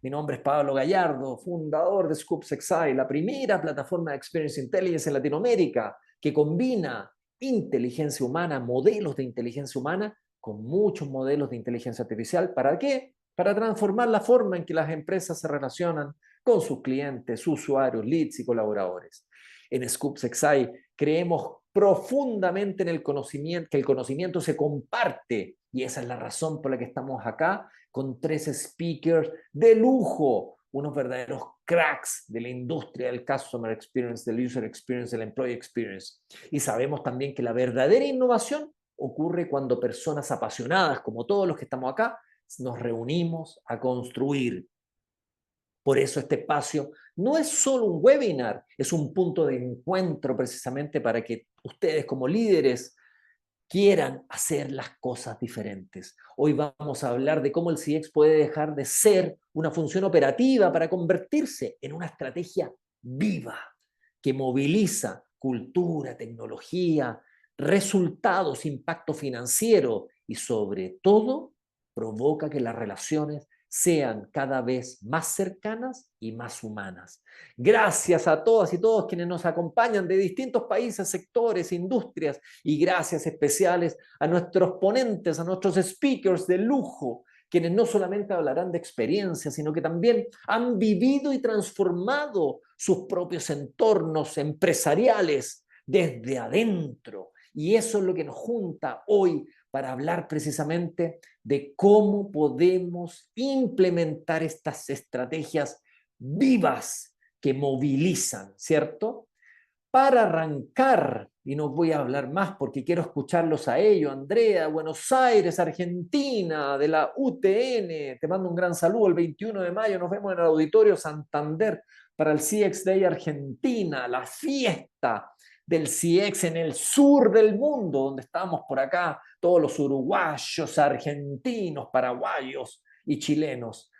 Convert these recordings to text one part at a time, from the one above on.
Mi nombre es Pablo Gallardo, fundador de ScoopsXI, la primera plataforma de Experience Intelligence en Latinoamérica que combina inteligencia humana, modelos de inteligencia humana, con muchos modelos de inteligencia artificial. ¿Para qué? Para transformar la forma en que las empresas se relacionan con sus clientes, sus usuarios, leads y colaboradores. En ScoopsXI creemos profundamente en el conocimiento, que el conocimiento se comparte, y esa es la razón por la que estamos acá con 3 speakers de lujo, unos verdaderos cracks de la industria del customer experience, del user experience, del employee experience. Y sabemos también que la verdadera innovación ocurre cuando personas apasionadas, como todos los que estamos acá, nos reunimos a construir. Por eso este espacio no es solo un webinar, es un punto de encuentro precisamente para que ustedes como líderes quieran hacer las cosas diferentes. Hoy vamos a hablar de cómo el CX puede dejar de ser una función operativa para convertirse en una estrategia viva que moviliza cultura, tecnología, resultados, impacto financiero y sobre todo provoca que las relaciones sean cada vez más cercanas y más humanas. Gracias a todas y todos quienes nos acompañan de distintos países, sectores, industrias, y gracias especiales a nuestros ponentes, a nuestros speakers de lujo, quienes no solamente hablarán de experiencia, sino que también han vivido y transformado sus propios entornos empresariales desde adentro. Y eso es lo que nos junta hoy para hablar precisamente de cómo podemos implementar estas estrategias vivas que movilizan, ¿cierto? Para arrancar, y no voy a hablar más porque quiero escucharlos a ellos, Andrea, Buenos Aires, Argentina, de la UTN, te mando un gran saludo, el 21 de mayo nos vemos en el Auditorio Santander para el CX Day Argentina, la fiesta del CX en el sur del mundo, donde estamos por acá, todos los uruguayos, argentinos, paraguayos y chilenos.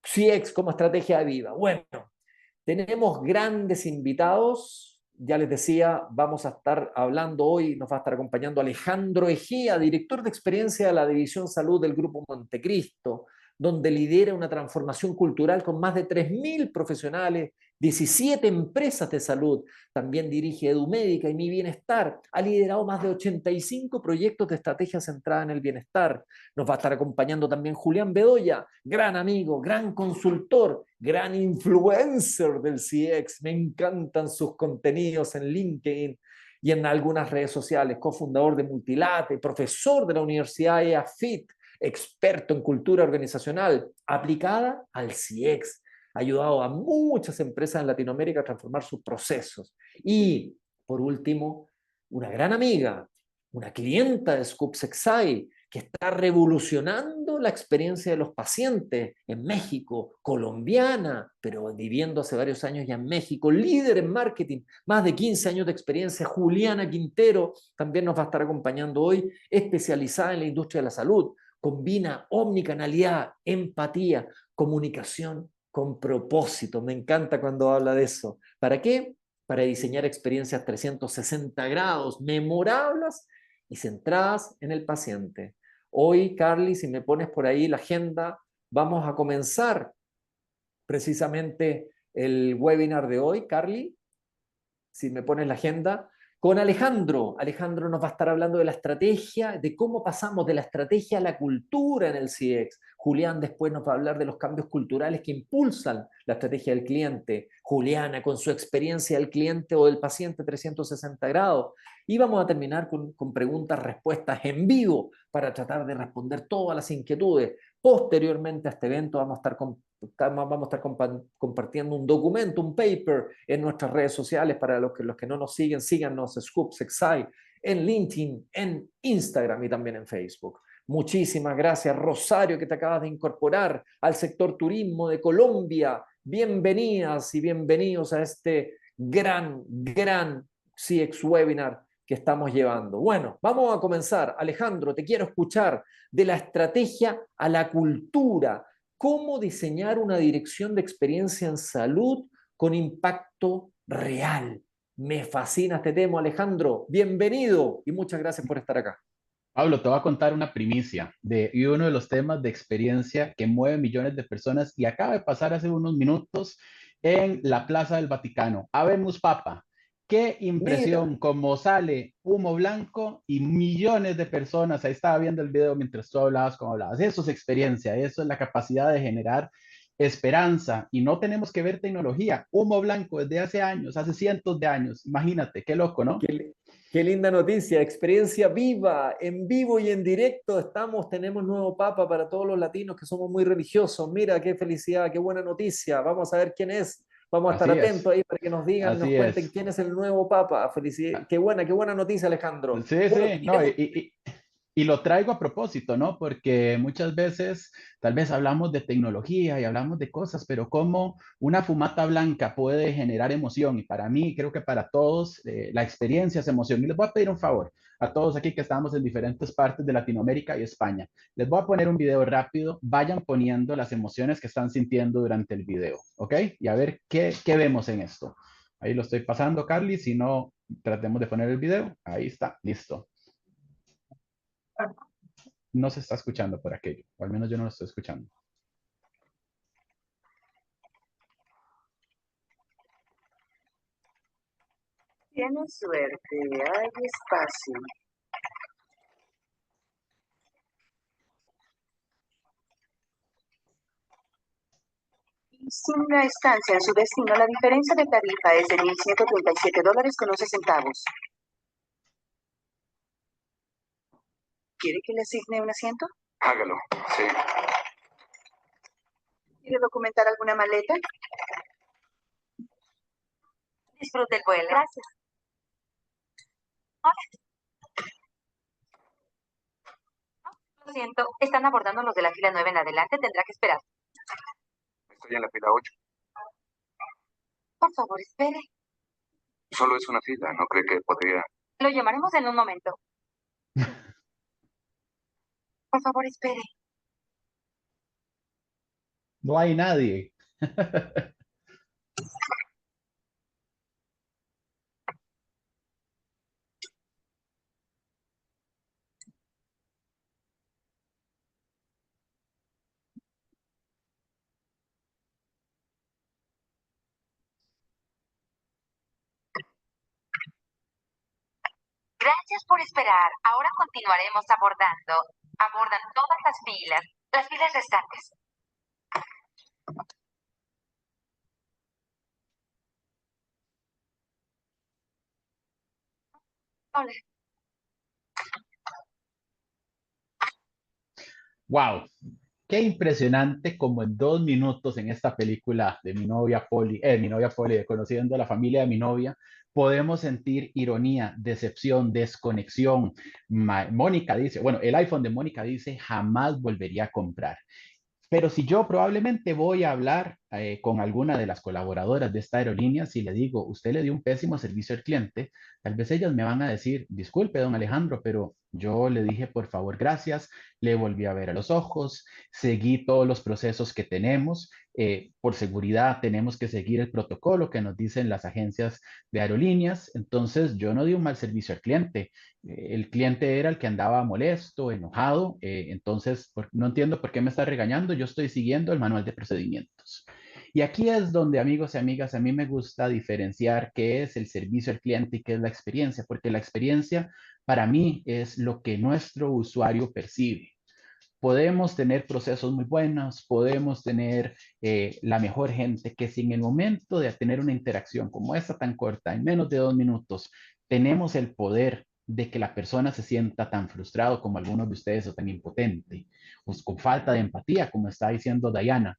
CX como estrategia viva. Bueno, tenemos grandes invitados. Ya les decía, vamos a estar hablando hoy, nos va a estar acompañando Alejandro Egea, director de experiencia de la División Salud del Grupo Montecristo, donde lidera una transformación cultural con más de 3.000 profesionales, 17 empresas de salud. También dirige EduMédica y Mi Bienestar. Ha liderado más de 85 proyectos de estrategia centrada en el bienestar. Nos va a estar acompañando también Julián Bedoya, gran amigo, gran consultor, gran influencer del CX. Me encantan sus contenidos en LinkedIn y en algunas redes sociales. Cofundador de Multilate, profesor de la Universidad EAFIT, experto en cultura organizacional aplicada al CX. Ha ayudado a muchas empresas en Latinoamérica a transformar sus procesos. Y, por último, una gran amiga, una clienta de ScoopsXI, que está revolucionando la experiencia de los pacientes en México, colombiana, pero viviendo hace varios años ya en México, líder en marketing, más de 15 años de experiencia. Juliana Quintero también nos va a estar acompañando hoy, especializada en la industria de la salud. Combina omnicanalidad, empatía, comunicación con propósito. Me encanta cuando habla de eso. ¿Para qué? Para diseñar experiencias 360 grados, memorables y centradas en el paciente. Hoy, Carly, si me pones por ahí la agenda, vamos a comenzar precisamente el webinar de hoy, Carly, si me pones la agenda, con Alejandro. Alejandro nos va a estar hablando de la estrategia, de cómo pasamos de la estrategia a la cultura en el CX. Julián después nos va a hablar de los cambios culturales que impulsan la estrategia del cliente. Juliana con su experiencia del cliente o del paciente 360 grados. Y vamos a terminar con preguntas, respuestas en vivo para tratar de responder todas las inquietudes. Posteriormente a este evento vamos a estar compartiendo un documento, un paper en nuestras redes sociales. Para los que no nos siguen, síganos, ScoopsXI, en LinkedIn, en Instagram y también en Facebook. Muchísimas gracias, Rosario, que te acabas de incorporar al sector turismo de Colombia. Bienvenidas y bienvenidos a este gran CX webinar que estamos llevando. Bueno, vamos a comenzar. Alejandro, te quiero escuchar de la estrategia a la cultura. ¿Cómo diseñar una dirección de experiencia en salud con impacto real? Me fascina este tema, Alejandro. Bienvenido y muchas gracias por estar acá. Pablo, te voy a contar una primicia y uno de los temas de experiencia que mueve millones de personas y acaba de pasar hace unos minutos en la Plaza del Vaticano. Habemos Papa. Qué Mira, impresión, como sale humo blanco y millones de personas. Ahí estaba viendo el video mientras tú hablabas, como hablabas. Eso es experiencia, eso es la capacidad de generar esperanza y no tenemos que ver tecnología. Humo blanco desde hace años, hace cientos de años. Imagínate, qué loco, ¿no? qué, qué linda noticia, experiencia viva, en vivo y en directo estamos, tenemos nuevo papa para todos los latinos que somos muy religiosos. Mira, qué felicidad, qué buena noticia. Vamos a ver quién es. Vamos a estar Así atentos es, ahí para que nos digan, nos así cuenten es. quién es el nuevo papa. Felicidad, qué buena noticia, Alejandro. Sí, Bueno, sí, no, tenemos, y lo traigo a propósito, ¿no? Porque muchas veces tal vez hablamos de tecnología y hablamos de cosas, pero cómo una fumata blanca puede generar emoción. Y para mí, creo que para todos, la experiencia es emoción. Y les voy a pedir un favor a todos aquí que estamos en diferentes partes de Latinoamérica y España. Les voy a poner un video rápido, vayan poniendo las emociones que están sintiendo durante el video, ¿ok? Y a ver qué vemos en esto. Ahí lo estoy pasando, Carly. Si no, tratemos de poner el video. Ahí está, listo. No se está escuchando por aquello, o al menos yo no lo estoy escuchando. Tienes suerte, hay espacio. Y sin una estancia en su destino, la diferencia de tarifa es de $1,137 con 11 centavos. ¿Quiere que le asigne un asiento? Hágalo, sí. ¿Quiere documentar alguna maleta? Disfrute el vuelo. Gracias. Lo siento, están abordando los de la fila 9 en adelante, tendrá que esperar. Estoy en la fila 8. Por favor, espere. Solo es una fila, ¿no cree que podría...? Lo llamaremos en un momento. Por favor, espere. No hay nadie. Gracias por esperar. Ahora continuaremos abordando. Abordan todas las filas restantes. Hola. Wow, qué impresionante como en 2 minutos en esta película de mi novia Polly, de Conociendo a la familia de mi novia, podemos sentir ironía, decepción, desconexión. Mónica dice, bueno, el iPhone de Mónica dice, jamás volvería a comprar. Pero si yo probablemente voy a hablar con alguna de las colaboradoras de esta aerolínea, si le digo, usted le dio un pésimo servicio al cliente, tal vez ellas me van a decir, disculpe, don Alejandro, pero yo le dije, por favor, gracias, le volví a ver a los ojos, seguí todos los procesos que tenemos. Por seguridad tenemos que seguir el protocolo que nos dicen las agencias de aerolíneas. Entonces, yo no di un mal servicio al cliente. El cliente era el que andaba molesto, enojado, entonces no entiendo por qué me está regañando, yo estoy siguiendo el manual de procedimientos. Y aquí es donde, amigos y amigas, a mí me gusta diferenciar qué es el servicio al cliente y qué es la experiencia, porque la experiencia para mí es lo que nuestro usuario percibe. Podemos tener procesos muy buenos, podemos tener la mejor gente que si en el momento de tener una interacción como esta tan corta, en menos de 2 minutos, tenemos el poder de que la persona se sienta tan frustrado como algunos de ustedes o tan impotente, o con falta de empatía, como está diciendo Diana,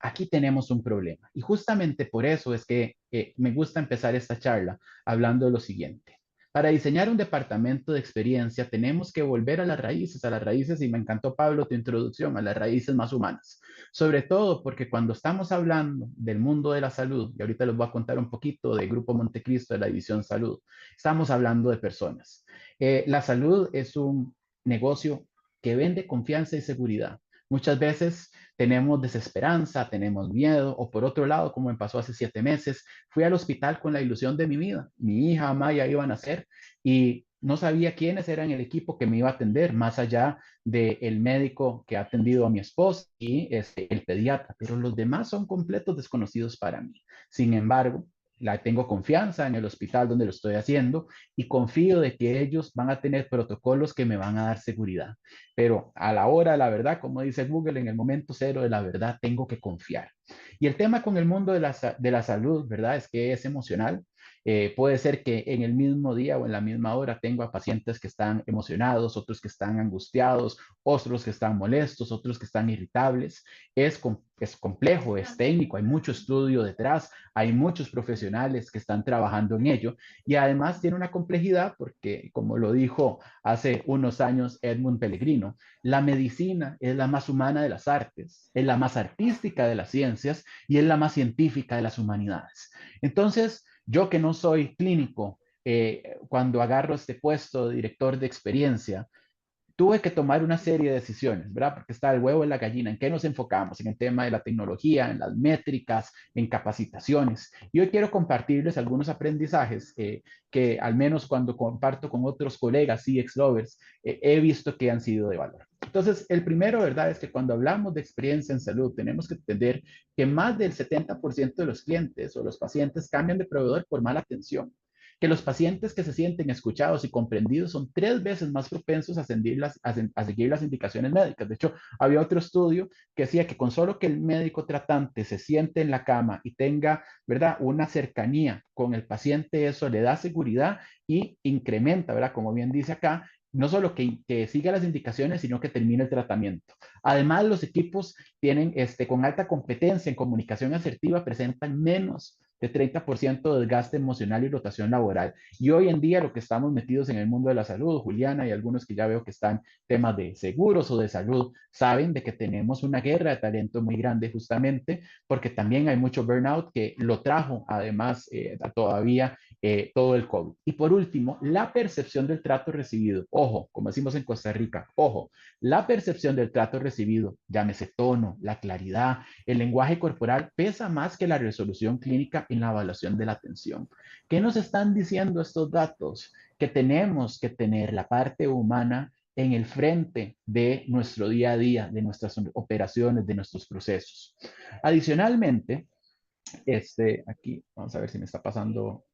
aquí tenemos un problema. Y justamente por eso es que me gusta empezar esta charla hablando de lo siguiente. Para diseñar un departamento de experiencia tenemos que volver a las raíces, y me encantó, Pablo, tu introducción, a las raíces más humanas. Sobre todo porque cuando estamos hablando del mundo de la salud, y ahorita les voy a contar un poquito de Grupo Montecristo de la División Salud, estamos hablando de personas. La salud es un negocio que vende confianza y seguridad. Muchas veces tenemos desesperanza, tenemos miedo, o por otro lado, como me pasó hace 7 meses, fui al hospital con la ilusión de mi vida. Mi hija Maya iba a nacer y no sabía quiénes eran el equipo que me iba a atender, más allá del médico que ha atendido a mi esposa y el pediatra, pero los demás son completos desconocidos para mí. Sin embargo, tengo confianza en el hospital donde lo estoy haciendo y confío de que ellos van a tener protocolos que me van a dar seguridad. Pero a la hora de la verdad, como dice Google, en el momento cero de la verdad, tengo que confiar. Y el tema con el mundo de la salud, ¿verdad? Es que es emocional. Puede ser que en el mismo día o en la misma hora tengo a pacientes que están emocionados, otros que están angustiados, otros que están molestos, otros que están irritables. Es complejo, es técnico, hay mucho estudio detrás, hay muchos profesionales que están trabajando en ello y además tiene una complejidad porque, como lo dijo hace unos años Edmund Pellegrino, la medicina es la más humana de las artes, es la más artística de las ciencias y es la más científica de las humanidades. Entonces, yo que no soy clínico, cuando agarro este puesto de director de experiencia, tuve que tomar una serie de decisiones, ¿verdad? Porque está el huevo y la gallina. ¿En qué nos enfocamos? En el tema de la tecnología, en las métricas, en capacitaciones. Y hoy quiero compartirles algunos aprendizajes que al menos cuando comparto con otros colegas CX Lovers, he visto que han sido de valor. Entonces, el primero, ¿verdad? Es que cuando hablamos de experiencia en salud, tenemos que entender que más del 70% de los clientes o los pacientes cambian de proveedor por mala atención, que los pacientes que se sienten escuchados y comprendidos son 3 veces más propensos a seguir las indicaciones médicas. De hecho, había otro estudio que decía que con solo que el médico tratante se siente en la cama y tenga, ¿verdad?, una cercanía con el paciente, eso le da seguridad y incrementa, ¿verdad?, como bien dice acá, no solo que siga las indicaciones, sino que termine el tratamiento. Además, los equipos tienen, con alta competencia en comunicación asertiva, presentan menos de 30% de desgaste emocional y rotación laboral. Y hoy en día lo que estamos metidos en el mundo de la salud, Juliana y algunos que ya veo que están temas de seguros o de salud, saben de que tenemos una guerra de talento muy grande justamente porque también hay mucho burnout que lo trajo además todavía todo el COVID. Y por último, la percepción del trato recibido. Ojo, como decimos en Costa Rica, ojo, la percepción del trato recibido, llámese tono, la claridad, el lenguaje corporal, pesa más que la resolución clínica en la evaluación de la atención. ¿Qué nos están diciendo estos datos? Que tenemos que tener la parte humana en el frente de nuestro día a día, de nuestras operaciones, de nuestros procesos. Adicionalmente, aquí, vamos a ver si me está pasando.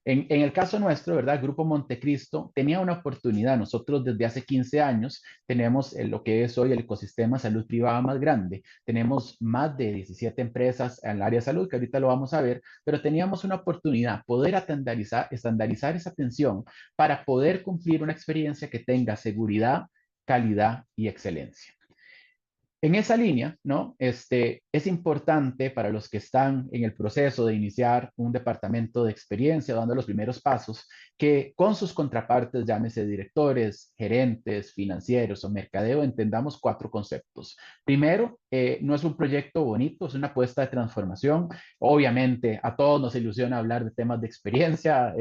En el caso nuestro, ¿verdad? Grupo Montecristo tenía una oportunidad. Nosotros desde hace 15 años tenemos lo que es hoy el ecosistema salud privada más grande. Tenemos más de 17 empresas en el área de salud, que ahorita lo vamos a ver, pero teníamos una oportunidad, poder estandarizar esa atención para poder cumplir una experiencia que tenga seguridad, calidad y excelencia. En esa línea, ¿no? Es importante para los que están en el proceso de iniciar un departamento de experiencia, dando los primeros pasos, que con sus contrapartes, llámese directores, gerentes, financieros o mercadeo, entendamos 4 conceptos. Primero, no es un proyecto bonito, es una apuesta de transformación. Obviamente, a todos nos ilusiona hablar de temas de experiencia.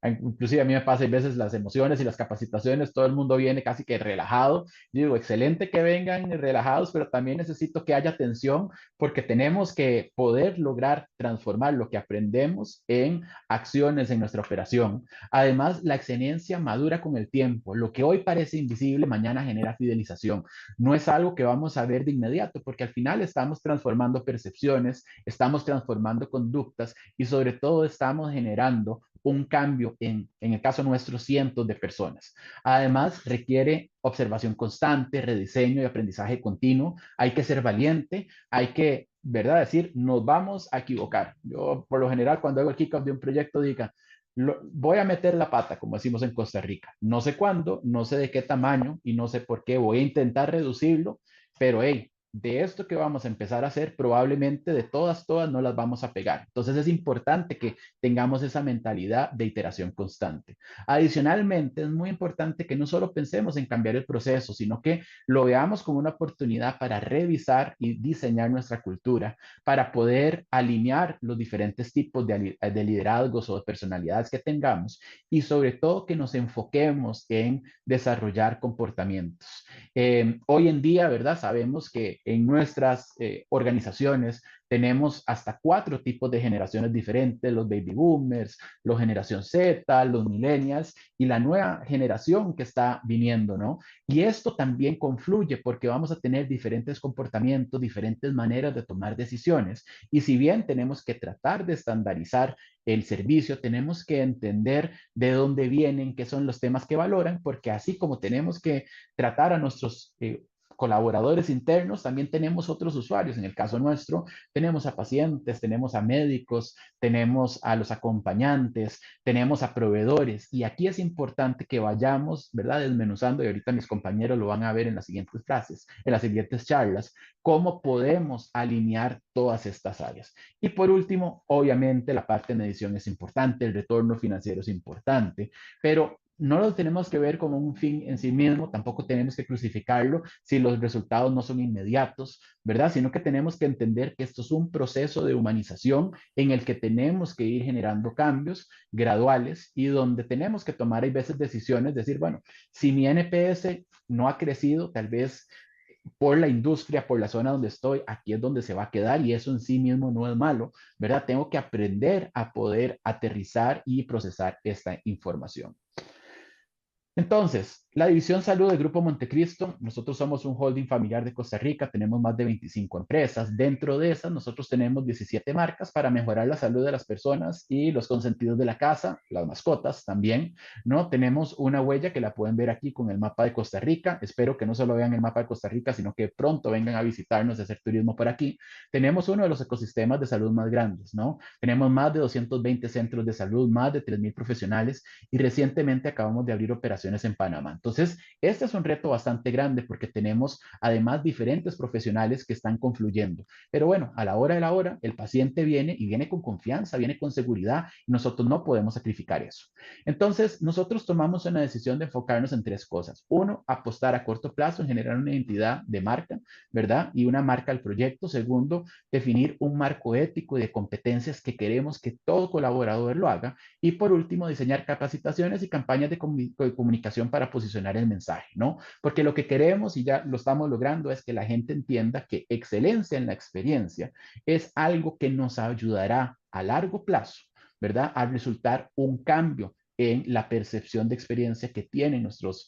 Inclusive a mí me pasa a veces las emociones y las capacitaciones, todo el mundo viene casi que relajado. Yo digo, excelente que vengan relajados, pero también necesito que haya tensión porque tenemos que poder lograr transformar lo que aprendemos en acciones en nuestra operación. Además, la excelencia madura con el tiempo. Lo que hoy parece invisible, mañana genera fidelización. No es algo que vamos a ver de inmediato porque al final estamos transformando percepciones, estamos transformando conductas y sobre todo estamos generando un cambio en el caso nuestro, cientos de personas. Además, requiere observación constante, rediseño y aprendizaje continuo. Hay que ser valiente, hay que, ¿verdad? Decir, nos vamos a equivocar. Yo, por lo general, cuando hago el kickoff de un proyecto, diga, voy a meter la pata, como decimos en Costa Rica. No sé cuándo, no sé de qué tamaño y no sé por qué. Voy a intentar reducirlo, pero hey, de esto que vamos a empezar a hacer, probablemente de todas no las vamos a pegar. Entonces es importante que tengamos esa mentalidad de iteración constante. Adicionalmente, es muy importante que no solo pensemos en cambiar el proceso, sino que lo veamos como una oportunidad para revisar y diseñar nuestra cultura, para poder alinear los diferentes tipos de liderazgos o de personalidades que tengamos y sobre todo que nos enfoquemos en desarrollar comportamientos. Hoy en día, ¿verdad? Sabemos que en nuestras organizaciones tenemos hasta 4 tipos de generaciones diferentes, los baby boomers, los generación Z, los millennials y la nueva generación que está viniendo, ¿no? Y esto también confluye porque vamos a tener diferentes comportamientos, diferentes maneras de tomar decisiones. Y si bien tenemos que tratar de estandarizar el servicio, tenemos que entender de dónde vienen, qué son los temas que valoran, porque así como tenemos que tratar a nuestros colaboradores internos, también tenemos otros usuarios. En el caso nuestro, tenemos a pacientes, tenemos a médicos, tenemos a los acompañantes, tenemos a proveedores. Y aquí es importante que vayamos, ¿verdad? Desmenuzando, y ahorita mis compañeros lo van a ver en las siguientes frases, en las siguientes charlas, cómo podemos alinear todas estas áreas. Y por último, obviamente, la parte de medición es importante, el retorno financiero es importante, pero no lo tenemos que ver como un fin en sí mismo, tampoco tenemos que crucificarlo si los resultados no son inmediatos, ¿verdad? Sino que tenemos que entender que esto es un proceso de humanización en el que tenemos que ir generando cambios graduales y donde tenemos que tomar, hay veces, decisiones, decir, bueno, si mi NPS no ha crecido, tal vez por la industria, por la zona donde estoy, aquí es donde se va a quedar y eso en sí mismo no es malo, ¿verdad? Tengo que aprender a poder aterrizar y procesar esta información. Entonces, la División Salud del Grupo Montecristo, nosotros somos un holding familiar de Costa Rica, tenemos más de 25 empresas. Dentro de esas, nosotros tenemos 17 marcas para mejorar la salud de las personas y los consentidos de la casa, las mascotas también, ¿no? Tenemos una huella que la pueden ver aquí con el mapa de Costa Rica. Espero que no solo vean el mapa de Costa Rica, sino que pronto vengan a visitarnos y hacer turismo por aquí. Tenemos uno de los ecosistemas de salud más grandes, ¿no? Tenemos más de 220 centros de salud, más de 3,000 profesionales y recientemente acabamos de abrir operaciones en Panamá. Entonces, este es un reto bastante grande porque tenemos además diferentes profesionales que están confluyendo. Pero bueno, a la hora de la hora, el paciente viene y viene con confianza, viene con seguridad y nosotros no podemos sacrificar eso. Entonces, nosotros tomamos una decisión de enfocarnos en 3 cosas. Uno, apostar a corto plazo en generar una identidad de marca, ¿verdad? Y una marca al proyecto. Segundo, definir un marco ético y de competencias que queremos que todo colaborador lo haga. Y por último, diseñar capacitaciones y campañas de comunicación para posicionar el mensaje, ¿no? Porque lo que queremos, y ya lo estamos logrando, es que la gente entienda que excelencia en la experiencia es algo que nos ayudará a largo plazo, ¿verdad? A resultar un cambio en la percepción de experiencia que tienen nuestros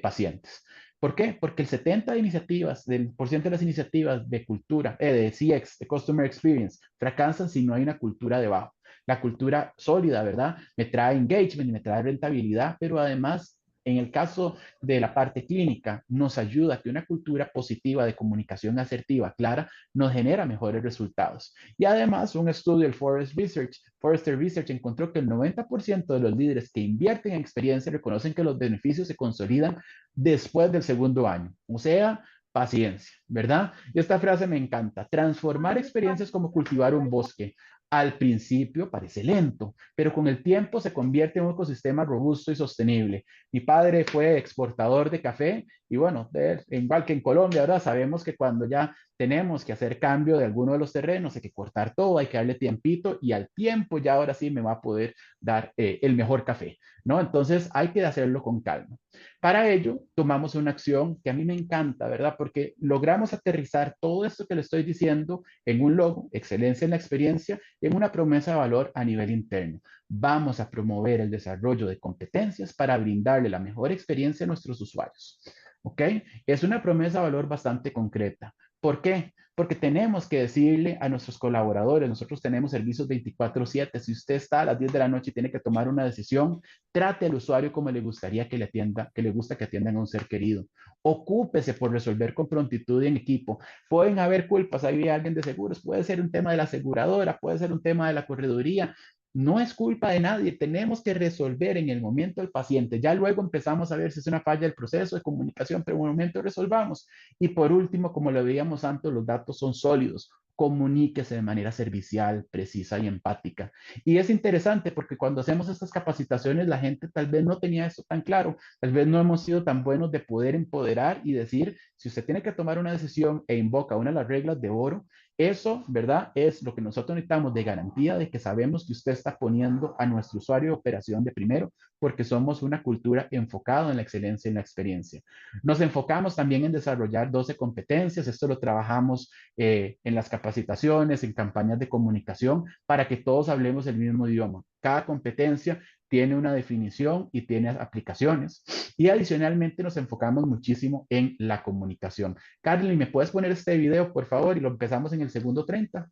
pacientes. ¿Por qué? Porque el 70% de iniciativas, del por ciento de las iniciativas de cultura, de CX, de Customer Experience, fracasan si no hay una cultura debajo. La cultura sólida, ¿verdad? Me trae engagement, me trae rentabilidad, pero además, en el caso de la parte clínica, nos ayuda a que una cultura positiva de comunicación asertiva, clara, nos genera mejores resultados. Y además, un estudio del Forrester Research encontró que el 90% de los líderes que invierten en experiencia reconocen que los beneficios se consolidan después del segundo año. O sea, paciencia, ¿verdad? Y esta frase me encanta. Transformar experiencias como cultivar un bosque. Al principio parece lento, pero con el tiempo se convierte en un ecosistema robusto y sostenible. Mi padre fue exportador de café y bueno, igual que en Colombia, ¿verdad? Sabemos que cuando ya tenemos que hacer cambio de alguno de los terrenos, hay que cortar todo, hay que darle tiempito y al tiempo ya ahora sí me va a poder dar el mejor café, ¿no? Entonces hay que hacerlo con calma. Para ello, tomamos una acción que a mí me encanta, ¿verdad? Porque logramos aterrizar todo esto que le estoy diciendo en un logo, excelencia en la experiencia, y en una promesa de valor a nivel interno. Vamos a promover el desarrollo de competencias para brindarle la mejor experiencia a nuestros usuarios. ¿Ok? Es una promesa de valor bastante concreta. ¿Por qué? Porque tenemos que decirle a nuestros colaboradores, nosotros tenemos servicios 24/7, si usted está a las 10 de la noche y tiene que tomar una decisión, trate al usuario como le gustaría que le atienda, que le gusta que atiendan a un ser querido. Ocúpese por resolver con prontitud y en equipo. Pueden haber culpas, hay alguien de seguros, puede ser un tema de la aseguradora, puede ser un tema de la correduría, no es culpa de nadie, tenemos que resolver en el momento del paciente. Ya luego empezamos a ver si es una falla del proceso de comunicación, pero en un momento resolvamos. Y por último, como lo veíamos antes, los datos son sólidos. Comuníquese de manera servicial, precisa y empática. Y es interesante porque cuando hacemos estas capacitaciones, la gente tal vez no tenía eso tan claro, tal vez no hemos sido tan buenos de poder empoderar y decir, si usted tiene que tomar una decisión e invoca una de las reglas de oro, Eso, ¿verdad? Es lo que nosotros necesitamos de garantía de que sabemos que usted está poniendo a nuestro usuario de operación de primero, porque somos una cultura enfocada en la excelencia y en la experiencia. Nos enfocamos también en desarrollar 12 competencias. Esto lo trabajamos en las capacitaciones, en campañas de comunicación, para que todos hablemos el mismo idioma. Cada competencia tiene una definición y tiene aplicaciones. Y adicionalmente nos enfocamos muchísimo en la comunicación. Carly, ¿me puedes poner este video, por favor? Y lo empezamos en el segundo 30.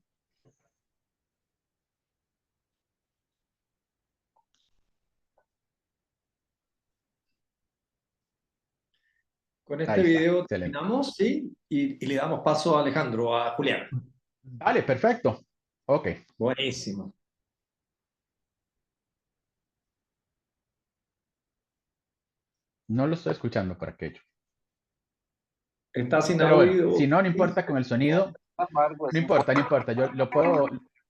Con Ahí este está, video excelente. terminamos, ¿sí? Y le damos paso a Alejandro, a Julián. Vale, perfecto. Ok, Buenísimo. no lo estoy escuchando por aquello. Está sin Pero bueno, si audio. no, no Sí. importa con el sonido, Sin embargo, no es importa, no importante. importa. Yo lo puedo,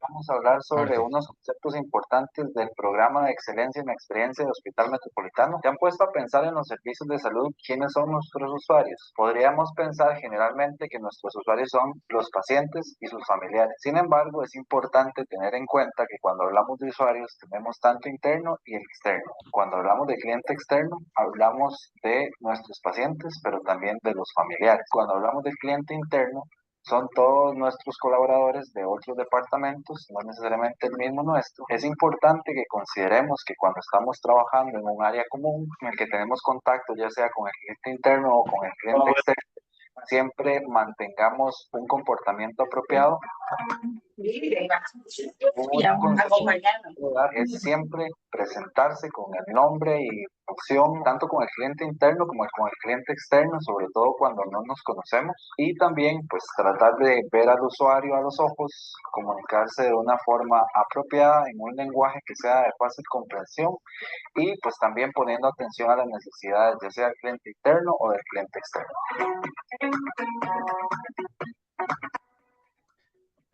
Vamos a hablar ahora sobre sí. unos conceptos importantes del programa de excelencia en la experiencia de Hospital Metropolitano. ¿Se han puesto a pensar en los servicios de salud? ¿Quiénes son nuestros usuarios? Podríamos pensar generalmente que nuestros usuarios son los pacientes y sus familiares. Sin embargo, es importante tener en cuenta que cuando hablamos de usuarios tenemos tanto interno y externo. Cuando hablamos de cliente externo, hablamos de nuestros pacientes, pero también de los familiares. Cuando hablamos del cliente interno, son todos nuestros colaboradores de otros departamentos, no necesariamente el mismo nuestro. Es importante que consideremos que cuando estamos trabajando en un área común, en el que tenemos contacto, ya sea con el cliente interno o con el cliente externo, siempre mantengamos un comportamiento apropiado. Una concepción es siempre presentarse con el nombre y opción, tanto con el cliente interno como con el cliente externo, sobre todo cuando no nos conocemos. Y también, pues, tratar de ver al usuario a los ojos, comunicarse de una forma apropiada, en un lenguaje que sea de fácil comprensión y, pues, también poniendo atención a las necesidades, ya sea del cliente interno o del cliente externo.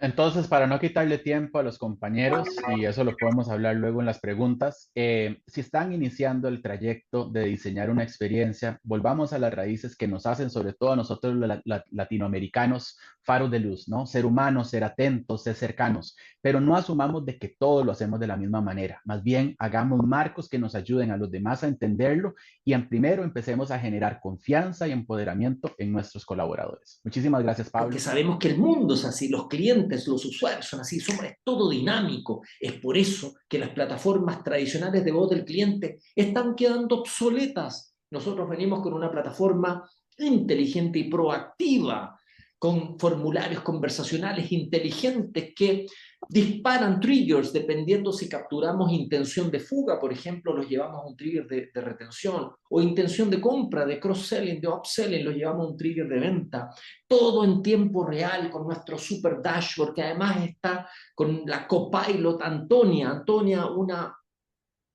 Entonces, para no quitarle tiempo a los compañeros, y eso lo podemos hablar luego en las preguntas, si están iniciando el trayecto de diseñar una experiencia, volvamos a las raíces que nos hacen, sobre todo a nosotros los latinoamericanos, faros de luz, ¿no? Ser humanos, ser atentos, ser cercanos, pero no asumamos de que todo lo hacemos de la misma manera. Más bien, hagamos marcos que nos ayuden a los demás a entenderlo y primero empecemos a generar confianza y empoderamiento en nuestros colaboradores. Muchísimas gracias, Porque Pablo. sabemos que el mundo es así, los clientes, los usuarios son así, es todo dinámico. Es por eso que las plataformas tradicionales de voz del cliente están quedando obsoletas. Nosotros venimos con una plataforma inteligente y proactiva, con formularios conversacionales inteligentes que disparan triggers dependiendo si capturamos intención de fuga, por ejemplo, los llevamos a un trigger de retención, o intención de compra, de cross-selling, de upselling, los llevamos a un trigger de venta. Todo en tiempo real con nuestro super dashboard, que además está con la copilot Antonia. Antonia, una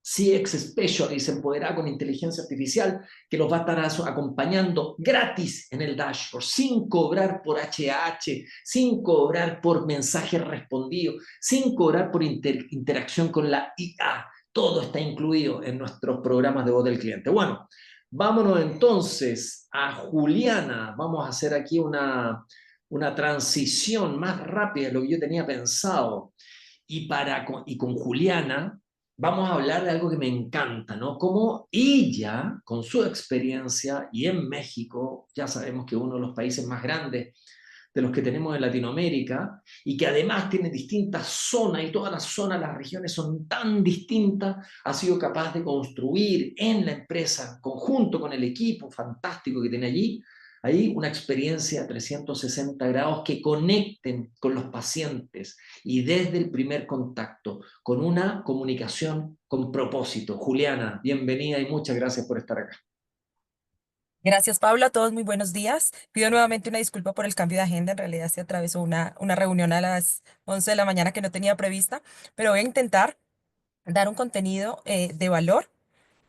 CX Specialist empoderada con inteligencia artificial, que los va a estar acompañando gratis en el dashboard, sin cobrar por HH, sin cobrar por mensaje respondido, sin cobrar por interacción con la IA. Todo está incluido en nuestros programas de voz del cliente. Bueno, vámonos entonces a Juliana. Vamos a hacer aquí una transición más rápida de lo que yo tenía pensado. Y con Juliana vamos a hablar de algo que me encanta, ¿no? Cómo ella, con su experiencia, y en México, ya sabemos que uno de los países más grandes de los que tenemos en Latinoamérica, y que además tiene distintas zonas, y todas las zonas, las regiones son tan distintas, ha sido capaz de construir en la empresa, conjunto con el equipo fantástico que tiene allí, ahí una experiencia 360 grados que conecten con los pacientes y desde el primer contacto, con una comunicación con propósito. Juliana, bienvenida y muchas gracias por estar acá. Gracias, Pablo. A todos muy buenos días. Pido nuevamente una disculpa por el cambio de agenda. En realidad se atravesó una reunión a las 11 de la mañana que no tenía prevista, pero voy a intentar dar un contenido de valor.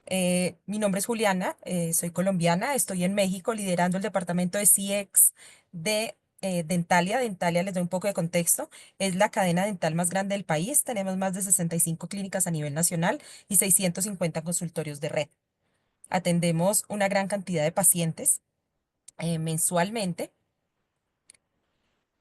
Mi nombre es Juliana, soy colombiana, estoy en México liderando el departamento de CX de Dentalia. Dentalia, les doy un poco de contexto, es la cadena dental más grande del país. Tenemos más de 65 clínicas a nivel nacional y 650 consultorios de red. Atendemos una gran cantidad de pacientes mensualmente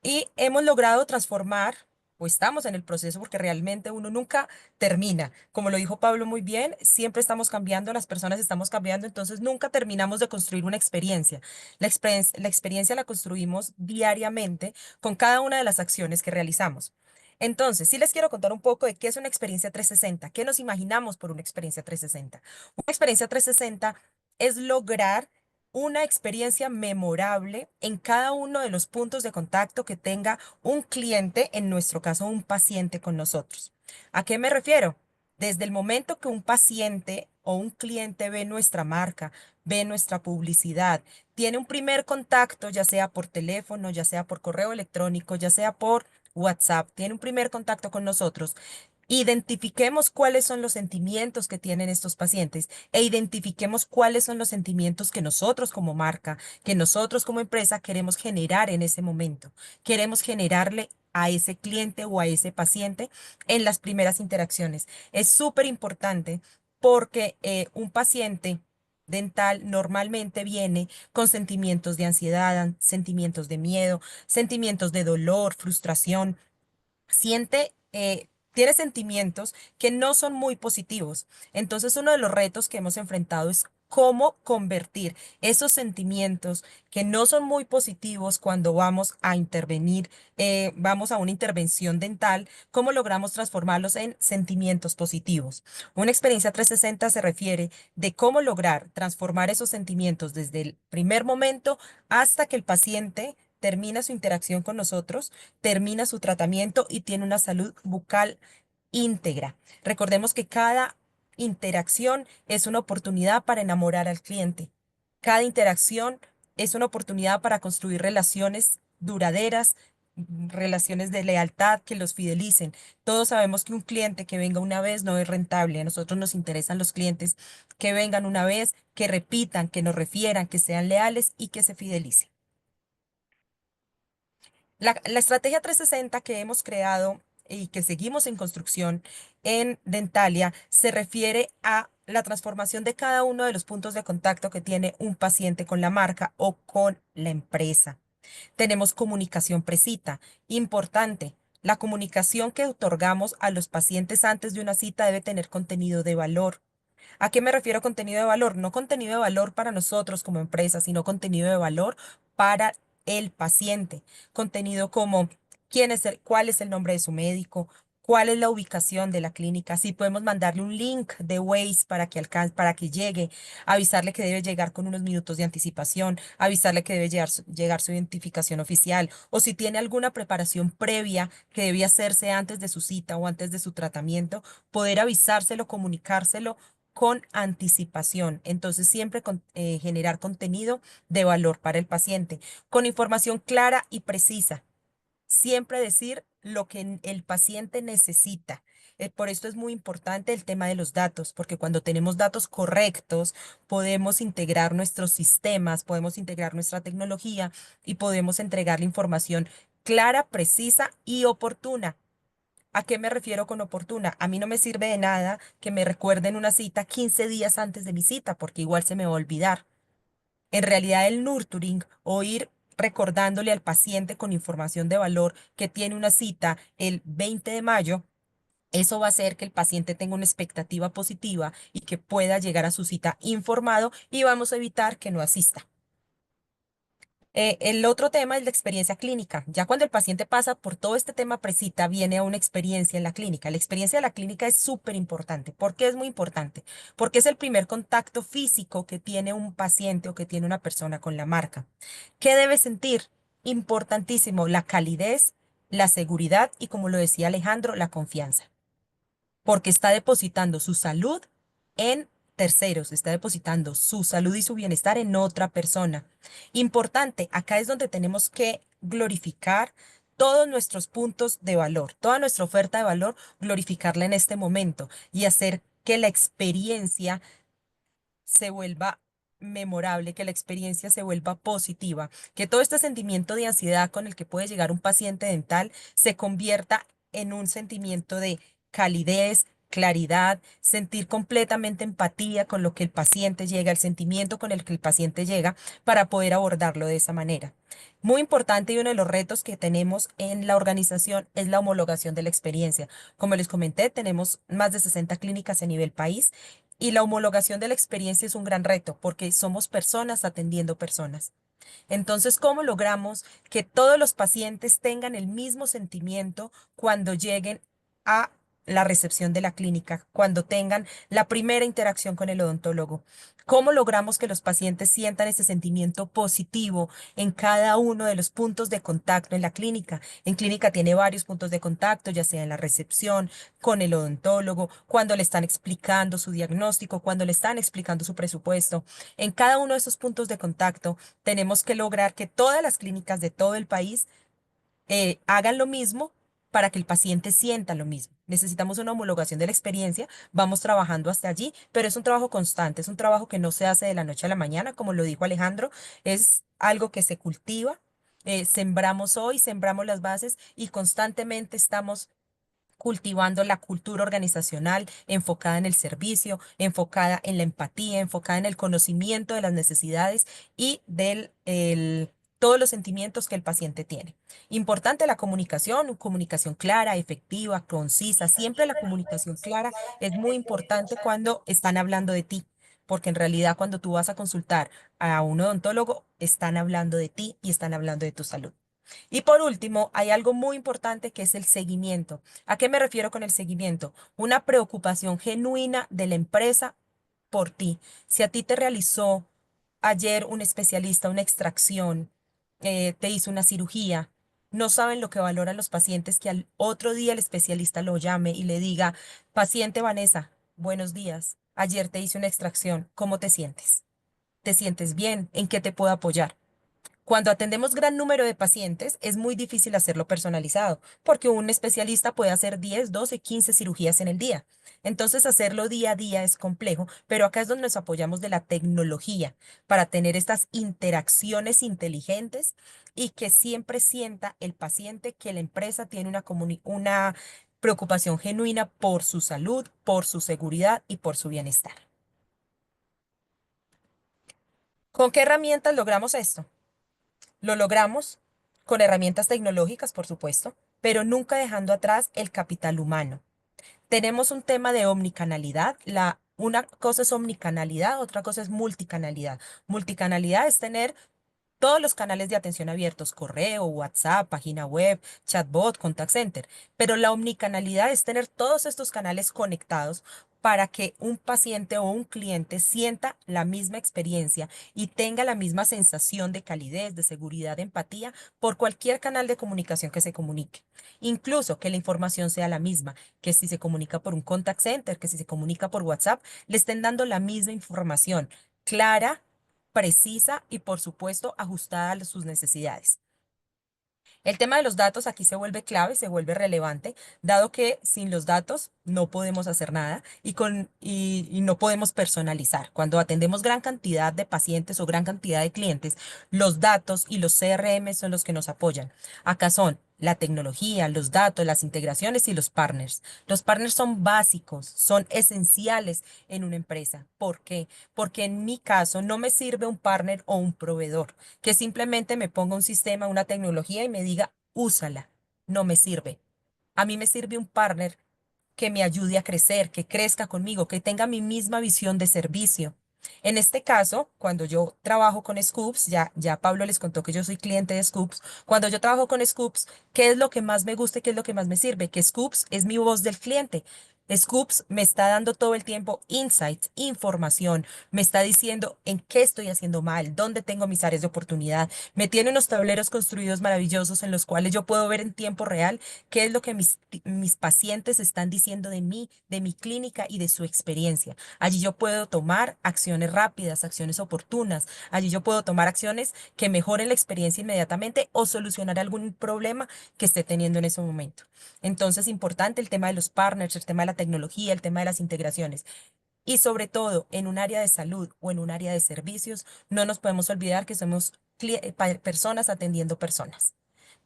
Y hemos logrado transformar, o estamos en el proceso, porque realmente uno nunca termina. Como lo dijo Pablo muy bien, siempre estamos cambiando, las personas estamos cambiando, entonces nunca terminamos de construir una experiencia. La experiencia la construimos diariamente con cada una de las acciones que realizamos. Entonces, sí les quiero contar un poco de qué es una experiencia 360, qué nos imaginamos por una experiencia 360. Una experiencia 360 es lograr una experiencia memorable en cada uno de los puntos de contacto que tenga un cliente, en nuestro caso un paciente con nosotros. ¿A qué me refiero? Desde el momento que un paciente o un cliente ve nuestra marca, ve nuestra publicidad, tiene un primer contacto, ya sea por teléfono, ya sea por correo electrónico, ya sea por WhatsApp, tiene un primer contacto con nosotros. Identifiquemos cuáles son los sentimientos que tienen estos pacientes e identifiquemos cuáles son los sentimientos que nosotros como marca, que nosotros como empresa queremos generar en ese momento. Queremos generarle a ese cliente o a ese paciente en las primeras interacciones. Es súper importante porque un paciente dental normalmente viene con sentimientos de ansiedad, sentimientos de miedo, sentimientos de dolor, frustración, tiene sentimientos que no son muy positivos. Entonces, uno de los retos que hemos enfrentado es cómo convertir esos sentimientos que no son muy positivos cuando vamos a intervenir, vamos a una intervención dental, cómo logramos transformarlos en sentimientos positivos. Una experiencia 360 se refiere de cómo lograr transformar esos sentimientos desde el primer momento hasta que el paciente termina su interacción con nosotros, termina su tratamiento y tiene una salud bucal íntegra. Recordemos que cada interacción es una oportunidad para enamorar al cliente. Cada interacción es una oportunidad para construir relaciones duraderas, relaciones de lealtad que los fidelicen. Todos sabemos que un cliente que venga una vez no es rentable. A nosotros nos interesan los clientes que vengan una vez, que repitan, que nos refieran, que sean leales y que se fidelicen. La estrategia 360 que hemos creado y que seguimos en construcción en Dentalia se refiere a la transformación de cada uno de los puntos de contacto que tiene un paciente con la marca o con la empresa. Tenemos comunicación precisa, importante. La comunicación que otorgamos a los pacientes antes de una cita debe tener contenido de valor. ¿A qué me refiero contenido de valor? No contenido de valor para nosotros como empresa, sino contenido de valor para el paciente. Contenido como cuál es el nombre de su médico, cuál es la ubicación de la clínica. Si podemos mandarle un link de Waze para que llegue, avisarle que debe llegar con unos minutos de anticipación, avisarle que debe llegar su identificación oficial, o si tiene alguna preparación previa que debía hacerse antes de su cita o antes de su tratamiento, poder avisárselo, comunicárselo con anticipación. Entonces, siempre generar contenido de valor para el paciente, con información clara y precisa. Siempre decir lo que el paciente necesita. Por esto es muy importante el tema de los datos, porque cuando tenemos datos correctos, podemos integrar nuestros sistemas, podemos integrar nuestra tecnología y podemos entregar la información clara, precisa y oportuna. ¿A qué me refiero con oportuna? A mí no me sirve de nada que me recuerden una cita 15 días antes de mi cita, porque igual se me va a olvidar. En realidad, el nurturing o ir recordándole al paciente con información de valor que tiene una cita el 20 de mayo, eso va a hacer que el paciente tenga una expectativa positiva y que pueda llegar a su cita informado y vamos a evitar que no asista. El otro tema es la experiencia clínica. Ya cuando el paciente pasa por todo este tema precita, viene a una experiencia en la clínica. La experiencia de la clínica es súper importante. ¿Por qué es muy importante? Porque es el primer contacto físico que tiene un paciente o que tiene una persona con la marca. ¿Qué debe sentir? Importantísimo, la calidez, la seguridad y, como lo decía Alejandro, la confianza, porque está depositando su salud en terceros, está depositando su salud y su bienestar en otra persona. Importante, acá es donde tenemos que glorificar todos nuestros puntos de valor, toda nuestra oferta de valor, glorificarla en este momento y hacer que la experiencia se vuelva memorable, que la experiencia se vuelva positiva, que todo este sentimiento de ansiedad con el que puede llegar un paciente dental se convierta en un sentimiento de calidez, claridad, sentir completamente empatía con lo que el paciente llega, el sentimiento con el que el paciente llega para poder abordarlo de esa manera. Muy importante y uno de los retos que tenemos en la organización es la homologación de la experiencia. Como les comenté, tenemos más de 60 clínicas a nivel país y la homologación de la experiencia es un gran reto porque somos personas atendiendo personas. Entonces, ¿cómo logramos que todos los pacientes tengan el mismo sentimiento cuando lleguen a la recepción de la clínica, cuando tengan la primera interacción con el odontólogo? ¿Cómo logramos que los pacientes sientan ese sentimiento positivo en cada uno de los puntos de contacto en la clínica? En clínica tiene varios puntos de contacto, ya sea en la recepción, con el odontólogo, cuando le están explicando su diagnóstico, cuando le están explicando su presupuesto. En cada uno de esos puntos de contacto tenemos que lograr que todas las clínicas de todo el país hagan lo mismo para que el paciente sienta lo mismo. Necesitamos una homologación de la experiencia, vamos trabajando hasta allí, pero es un trabajo constante, es un trabajo que no se hace de la noche a la mañana, como lo dijo Alejandro, es algo que se cultiva. Sembramos hoy, sembramos las bases y constantemente estamos cultivando la cultura organizacional enfocada en el servicio, enfocada en la empatía, enfocada en el conocimiento de las necesidades y todos los sentimientos que el paciente tiene. Importante la comunicación clara, efectiva, concisa. Siempre la comunicación clara es muy importante cuando están hablando de ti, porque en realidad cuando tú vas a consultar a un odontólogo, están hablando de ti y están hablando de tu salud. Y por último, hay algo muy importante que es el seguimiento. ¿A qué me refiero con el seguimiento? Una preocupación genuina de la empresa por ti. Si a ti te realizó ayer un especialista una extracción, te hizo una cirugía, no saben lo que valoran los pacientes que al otro día el especialista lo llame y le diga, paciente Vanessa, buenos días, ayer te hice una extracción, ¿cómo te sientes? ¿Te sientes bien? ¿En qué te puedo apoyar? Cuando atendemos gran número de pacientes, es muy difícil hacerlo personalizado, porque un especialista puede hacer 10, 12, 15 cirugías en el día. Entonces, hacerlo día a día es complejo, pero acá es donde nos apoyamos de la tecnología para tener estas interacciones inteligentes y que siempre sienta el paciente que la empresa tiene una preocupación genuina por su salud, por su seguridad y por su bienestar. ¿Con qué herramientas logramos esto? Lo logramos con herramientas tecnológicas, por supuesto, pero nunca dejando atrás el capital humano. Tenemos un tema de omnicanalidad. Una cosa es omnicanalidad, otra cosa es multicanalidad. Multicanalidad es tener todos los canales de atención abiertos, correo, WhatsApp, página web, chatbot, contact center. Pero la omnicanalidad es tener todos estos canales conectados para que un paciente o un cliente sienta la misma experiencia y tenga la misma sensación de calidez, de seguridad, de empatía por cualquier canal de comunicación que se comunique. Incluso que la información sea la misma, que si se comunica por un contact center, que si se comunica por WhatsApp, le estén dando la misma información clara, precisa y, por supuesto, ajustada a sus necesidades. El tema de los datos aquí se vuelve clave, se vuelve relevante, dado que sin los datos no podemos hacer nada y no podemos personalizar. Cuando atendemos gran cantidad de pacientes o gran cantidad de clientes, los datos y los CRM son los que nos apoyan. Acá son la tecnología, los datos, las integraciones y los partners. Los partners son básicos, son esenciales en una empresa. ¿Por qué? Porque en mi caso no me sirve un partner o un proveedor que simplemente me ponga un sistema, una tecnología y me diga, úsala. No me sirve. A mí me sirve un partner que me ayude a crecer, que crezca conmigo, que tenga mi misma visión de servicio. En este caso, cuando yo trabajo con Scoops, ya Pablo les contó que yo soy cliente de Scoops, cuando yo trabajo con Scoops, ¿qué es lo que más me gusta y qué es lo que más me sirve? Que Scoops es mi voz del cliente. Scoops me está dando todo el tiempo insights, información, me está diciendo en qué estoy haciendo mal, dónde tengo mis áreas de oportunidad. Me tiene unos tableros construidos maravillosos en los cuales yo puedo ver en tiempo real qué es lo que mis pacientes están diciendo de mí, de mi clínica y de su experiencia. Allí yo puedo tomar acciones rápidas, acciones oportunas. Allí yo puedo tomar acciones que mejoren la experiencia inmediatamente o solucionar algún problema que esté teniendo en ese momento. Entonces, importante el tema de los partners, el tema de la tecnología, el tema de las integraciones. Y sobre todo, en un área de salud o en un área de servicios, no nos podemos olvidar que somos personas atendiendo personas.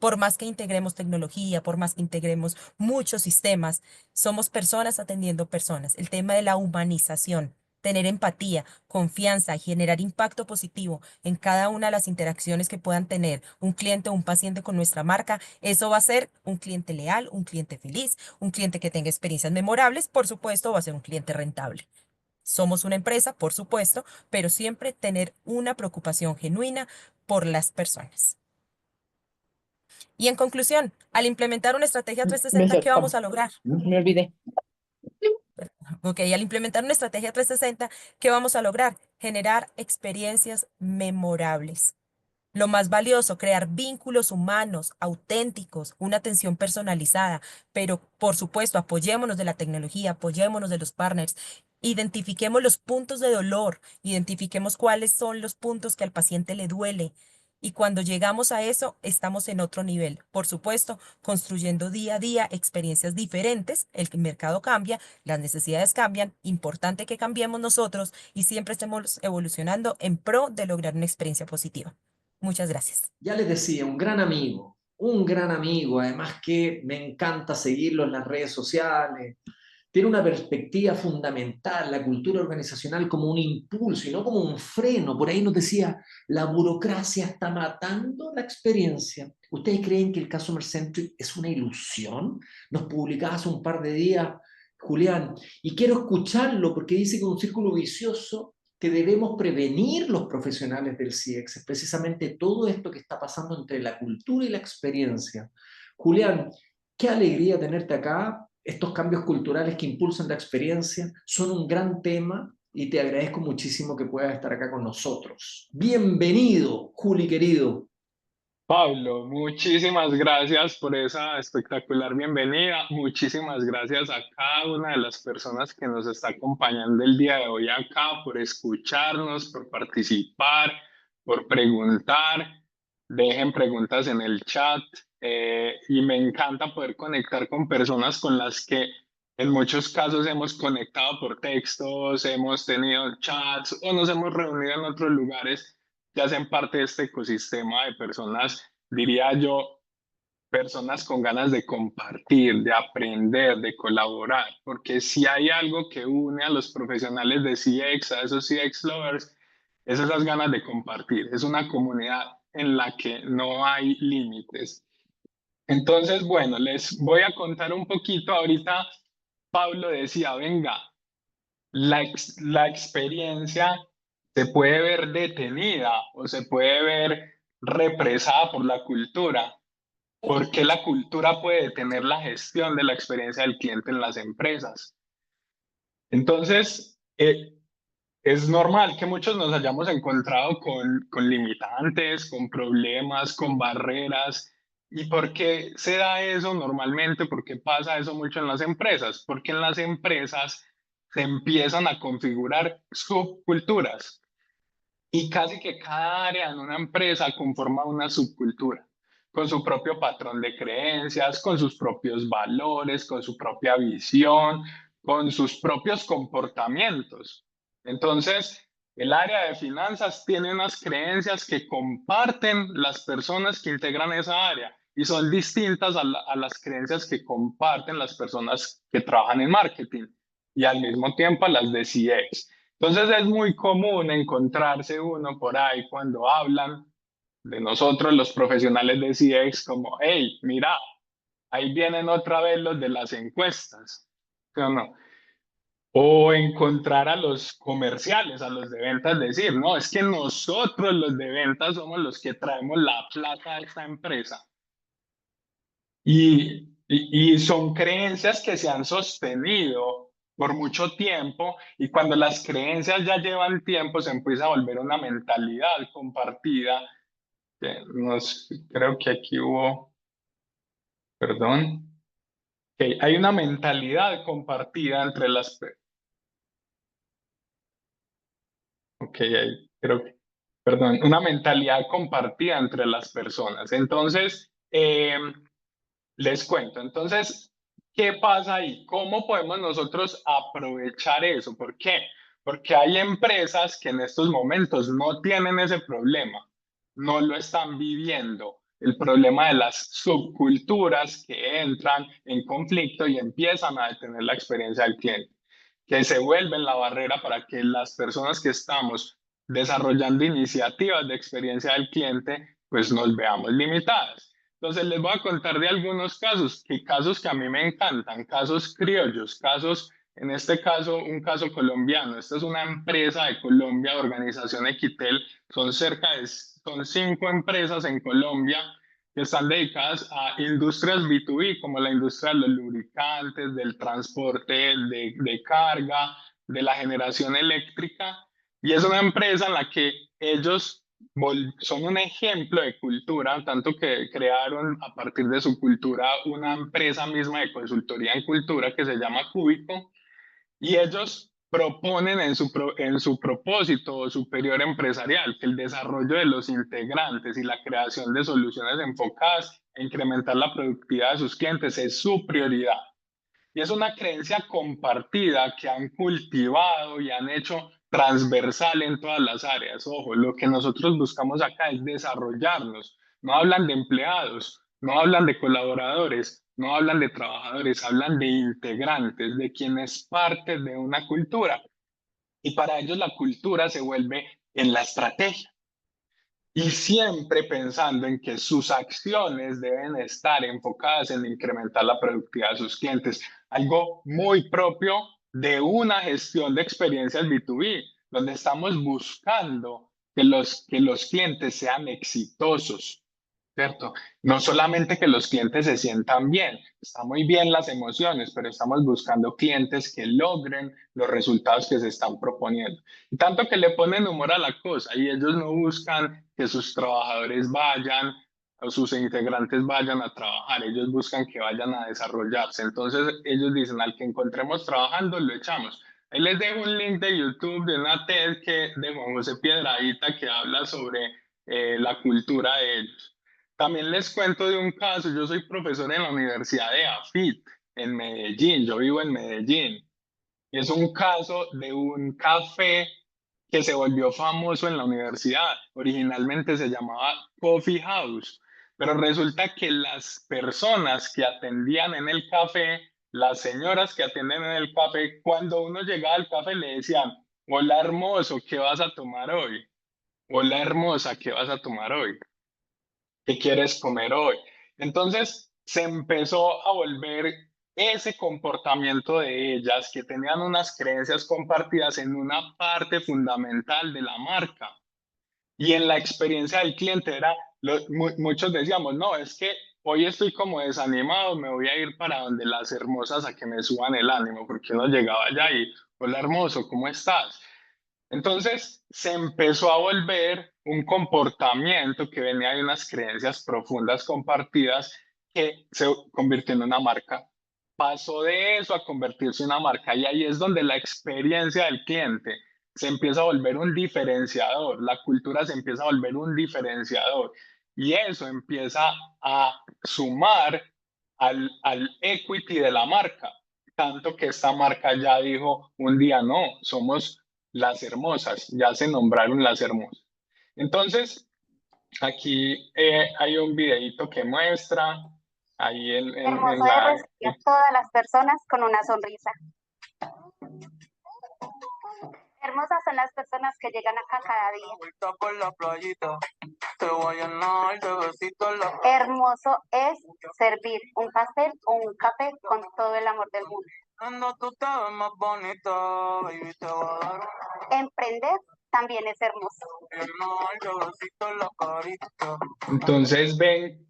Por más que integremos tecnología, por más que integremos muchos sistemas, somos personas atendiendo personas. El tema de la humanización, tener empatía, confianza, generar impacto positivo en cada una de las interacciones que puedan tener un cliente o un paciente con nuestra marca, eso va a ser un cliente leal, un cliente feliz, un cliente que tenga experiencias memorables, por supuesto, va a ser un cliente rentable. Somos una empresa, por supuesto, pero siempre tener una preocupación genuina por las personas. Y en conclusión, al implementar una estrategia 360, ¿qué vamos a lograr? Me olvidé. Ok, al implementar una estrategia 360, ¿qué vamos a lograr? Generar experiencias memorables. Lo más valioso, crear vínculos humanos, auténticos, una atención personalizada, pero por supuesto, apoyémonos de la tecnología, apoyémonos de los partners, identifiquemos los puntos de dolor, identifiquemos cuáles son los puntos que al paciente le duele. Y cuando llegamos a eso, estamos en otro nivel. Por supuesto, construyendo día a día experiencias diferentes, el mercado cambia, las necesidades cambian, importante que cambiemos nosotros y siempre estemos evolucionando en pro de lograr una experiencia positiva. Muchas gracias. Ya les decía, un gran amigo, además que me encanta seguirlo en las redes sociales. Tiene una perspectiva fundamental, la cultura organizacional como un impulso y no como un freno. Por ahí nos decía, la burocracia está matando la experiencia. ¿Ustedes creen que el Customer Centric es una ilusión? Nos publicaba hace un par de días, Julián, y quiero escucharlo porque dice que es un círculo vicioso que debemos prevenir los profesionales del CX, es precisamente todo esto que está pasando entre la cultura y la experiencia. Julián, qué alegría tenerte acá. Estos cambios culturales que impulsan la experiencia son un gran tema y te agradezco muchísimo que puedas estar acá con nosotros. Bienvenido, Juli querido. Pablo, muchísimas gracias por esa espectacular bienvenida. Muchísimas gracias a cada una de las personas que nos está acompañando el día de hoy acá, por escucharnos, por participar, por preguntar. Dejen preguntas en el chat y me encanta poder conectar con personas con las que en muchos casos hemos conectado por textos, hemos tenido chats o nos hemos reunido en otros lugares que hacen parte de este ecosistema de personas, diría yo, personas con ganas de compartir, de aprender, de colaborar, porque si hay algo que une a los profesionales de CX, a esos CX lovers, es esas ganas de compartir, es una comunidad en la que no hay límites. Entonces, bueno, les voy a contar un poquito. Ahorita Pablo decía, venga, la experiencia se puede ver detenida o se puede ver represada por la cultura. ¿Por qué la cultura puede detener la gestión de la experiencia del cliente en las empresas? Entonces, es normal que muchos nos hayamos encontrado con limitantes, con problemas, con barreras. ¿Y por qué se da eso normalmente? ¿Por qué pasa eso mucho en las empresas? Porque en las empresas se empiezan a configurar subculturas y casi que cada área en una empresa conforma una subcultura con su propio patrón de creencias, con sus propios valores, con su propia visión, con sus propios comportamientos. Entonces, el área de finanzas tiene unas creencias que comparten las personas que integran esa área y son distintas a las creencias que comparten las personas que trabajan en marketing y al mismo tiempo a las de CX. Entonces es muy común encontrarse uno por ahí cuando hablan de nosotros los profesionales de CX como, hey, mira, ahí vienen otra vez los de las encuestas, ¿sí o no? O encontrar a los comerciales, a los de ventas, decir, no, es que nosotros los de ventas somos los que traemos la plata a esta empresa. Y son creencias que se han sostenido por mucho tiempo y cuando las creencias ya llevan tiempo se empieza a volver una mentalidad compartida. Creo que aquí hubo, perdón, que hay una mentalidad compartida entre las... Ok, ahí creo que, perdón, una mentalidad compartida entre las personas. Entonces, les cuento, entonces, ¿qué pasa ahí? ¿Cómo podemos nosotros aprovechar eso? ¿Por qué? Porque hay empresas que en estos momentos no tienen ese problema, no lo están viviendo, el problema de las subculturas que entran en conflicto y empiezan a detener la experiencia del cliente, que se vuelven la barrera para que las personas que estamos desarrollando iniciativas de experiencia del cliente, pues nos veamos limitadas. Entonces les voy a contar de algunos casos que a mí me encantan, casos criollos, casos, en este caso, un caso colombiano. Esta es una empresa de Colombia, Organización Equitel, son 5 empresas en Colombia que están dedicadas a industrias B2B, como la industria de los lubricantes, del transporte de carga, de la generación eléctrica, y es una empresa en la que ellos son un ejemplo de cultura, tanto que crearon a partir de su cultura una empresa misma de consultoría en cultura que se llama Cúbico, y ellos proponen en su propósito superior empresarial que el desarrollo de los integrantes y la creación de soluciones enfocadas a incrementar la productividad de sus clientes es su prioridad. Y es una creencia compartida que han cultivado y han hecho transversal en todas las áreas. Ojo, lo que nosotros buscamos acá es desarrollarnos. No hablan de empleados, no hablan de colaboradores, no hablan de trabajadores, hablan de integrantes, de quienes parte de una cultura. Y para ellos la cultura se vuelve en la estrategia. Y siempre pensando en que sus acciones deben estar enfocadas en incrementar la productividad de sus clientes, algo muy propio de una gestión de experiencias B2B, donde estamos buscando que los clientes sean exitosos, ¿cierto? No solamente que los clientes se sientan bien, está muy bien las emociones, pero estamos buscando clientes que logren los resultados que se están proponiendo. Y tanto que le ponen humor a la cosa y ellos no buscan que sus trabajadores vayan o sus integrantes vayan a trabajar, ellos buscan que vayan a desarrollarse. Entonces ellos dicen, al que encontremos trabajando, lo echamos. Ahí les dejo un link de YouTube de una TED de Juan José Piedradita que habla sobre la cultura de ellos. También les cuento de un caso, yo soy profesor en la Universidad de AFIT, en Medellín, yo vivo en Medellín. Y es un caso de un café que se volvió famoso en la universidad. Originalmente se llamaba Coffee House, pero resulta que las personas que atendían en el café, las señoras que atienden en el café, cuando uno llegaba al café le decían, hola hermoso, ¿qué vas a tomar hoy? Hola hermosa, ¿qué vas a tomar hoy? ¿Qué quieres comer hoy? Entonces se empezó a volver ese comportamiento de ellas que tenían unas creencias compartidas en una parte fundamental de la marca. Y en la experiencia del cliente muchos decíamos, no, es que hoy estoy como desanimado, me voy a ir para donde las hermosas a que me suban el ánimo, porque uno llegaba allá y, hola hermoso, ¿cómo estás? Entonces se empezó a volver un comportamiento que venía de unas creencias profundas compartidas que se convirtió en una marca. Pasó de eso a convertirse en una marca y ahí es donde la experiencia del cliente se empieza a volver un diferenciador, la cultura se empieza a volver un diferenciador y eso empieza a sumar al equity de la marca, tanto que esta marca ya dijo un día, no, somos las hermosas, ya se nombraron las hermosas. Entonces, aquí hay un videito que muestra, ahí Hermoso es recibir a todas las personas con una sonrisa. Hermosas son las personas que llegan acá cada día. Hermoso es servir un pastel o un café con todo el amor del mundo. Emprender también es hermoso. Entonces ven,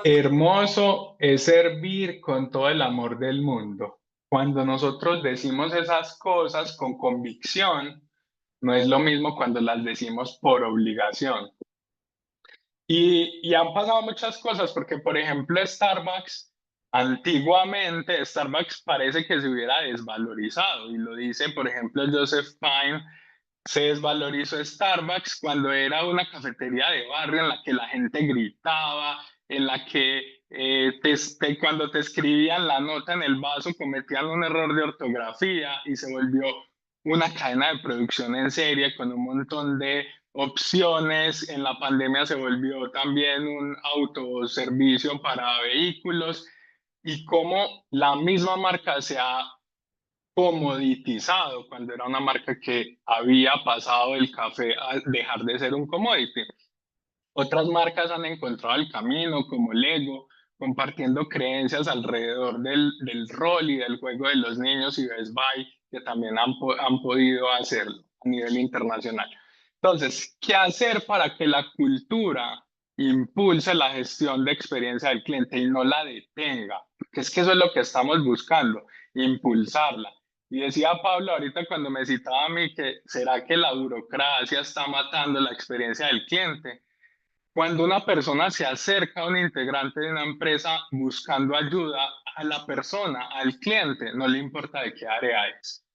hermoso es servir con todo el amor del mundo. Cuando nosotros decimos esas cosas con convicción, no es lo mismo cuando las decimos por obligación. Y han pasado muchas cosas, porque por ejemplo Starbucks, antiguamente Starbucks parece que se hubiera desvalorizado, y lo dice por ejemplo Joseph Pine, se desvalorizó Starbucks cuando era una cafetería de barrio en la que la gente gritaba, en la que cuando te escribían la nota en el vaso cometían un error de ortografía y se volvió una cadena de producción en serie con un montón de opciones. En la pandemia se volvió también un autoservicio para vehículos y cómo la misma marca se ha comoditizado cuando era una marca que había pasado el café a dejar de ser un commodity. Otras marcas han encontrado el camino, como Lego, compartiendo creencias alrededor del rol y del juego de los niños, y Best Buy, que también han podido hacerlo a nivel internacional. Entonces, ¿qué hacer para que la cultura impulse la gestión de experiencia del cliente y no la detenga? Porque es que eso es lo que estamos buscando, impulsarla. Y decía Pablo ahorita cuando me citaba a mí que ¿será que la burocracia está matando la experiencia del cliente? Cuando una persona se acerca a un integrante de una empresa buscando ayuda, a la persona, al cliente, no le importa de qué área es.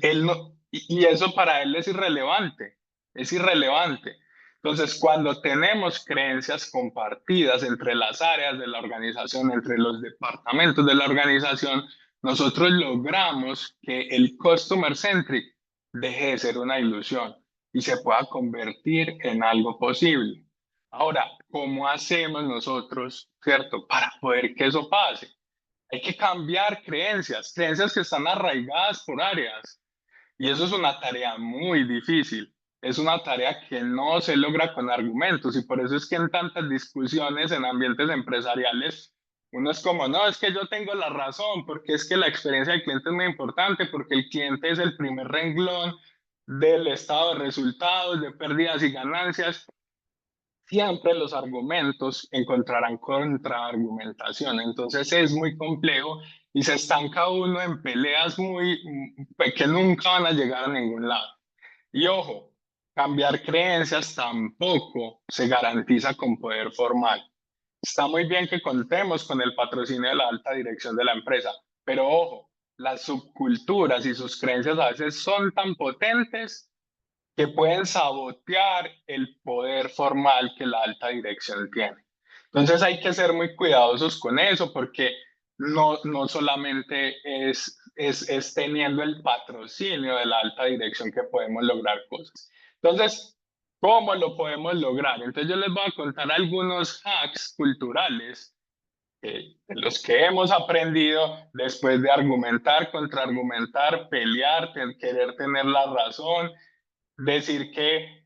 Él no, y eso para él es irrelevante, es irrelevante. Entonces, cuando tenemos creencias compartidas entre las áreas de la organización, entre los departamentos de la organización, nosotros logramos que el customer centric deje de ser una ilusión y se pueda convertir en algo posible. Ahora, ¿cómo hacemos nosotros, cierto, para poder que eso pase? Hay que cambiar creencias, creencias que están arraigadas por áreas. Y eso es una tarea muy difícil. Es una tarea que no se logra con argumentos y por eso es que en tantas discusiones en ambientes empresariales uno es como, no, es que yo tengo la razón, porque es que la experiencia del cliente es muy importante, porque el cliente es el primer renglón del estado de resultados, de pérdidas y ganancias. Siempre los argumentos encontrarán contraargumentación. Entonces es muy complejo y se estanca uno en peleas que nunca van a llegar a ningún lado. Y ojo, cambiar creencias tampoco se garantiza con poder formal. Está muy bien que contemos con el patrocinio de la alta dirección de la empresa, pero ojo, las subculturas y sus creencias a veces son tan potentes que pueden sabotear el poder formal que la alta dirección tiene. Entonces hay que ser muy cuidadosos con eso porque no solamente es teniendo el patrocinio de la alta dirección que podemos lograr cosas. Entonces, ¿cómo lo podemos lograr? Entonces yo les voy a contar algunos hacks culturales de los que hemos aprendido después de argumentar, contraargumentar, pelear, querer tener la razón, decir que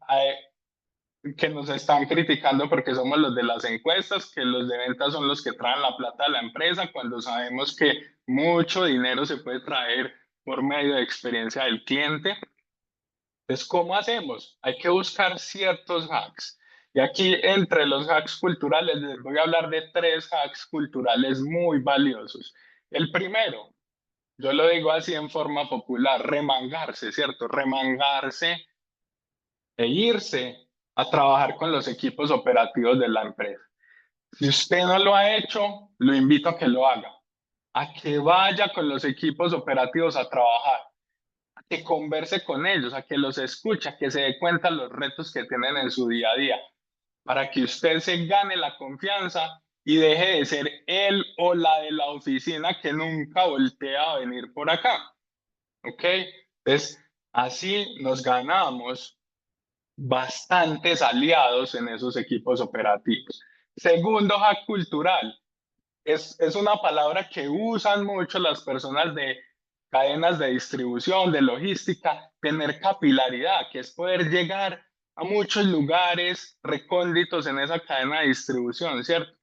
nos están criticando porque somos los de las encuestas, que los de ventas son los que traen la plata a la empresa, cuando sabemos que mucho dinero se puede traer por medio de experiencia del cliente. Entonces, ¿cómo hacemos? Hay que buscar ciertos hacks. Y aquí, entre los hacks culturales, les voy a hablar de 3 hacks culturales muy valiosos. El primero, yo lo digo así en forma popular, remangarse, ¿cierto? Remangarse e irse a trabajar con los equipos operativos de la empresa. Si usted no lo ha hecho, lo invito a que lo haga, a que vaya con los equipos operativos a trabajar, a que converse con ellos, a que los escuche, a que se dé cuenta de los retos que tienen en su día a día, para que usted se gane la confianza y deje de ser él o la de la oficina que nunca voltea a venir por acá. ¿Ok? Entonces, así nos ganamos bastantes aliados en esos equipos operativos. Segundo, hack cultural. Es una palabra que usan mucho las personas de cadenas de distribución, de logística, tener capilaridad, que es poder llegar a muchos lugares recónditos en esa cadena de distribución, ¿cierto?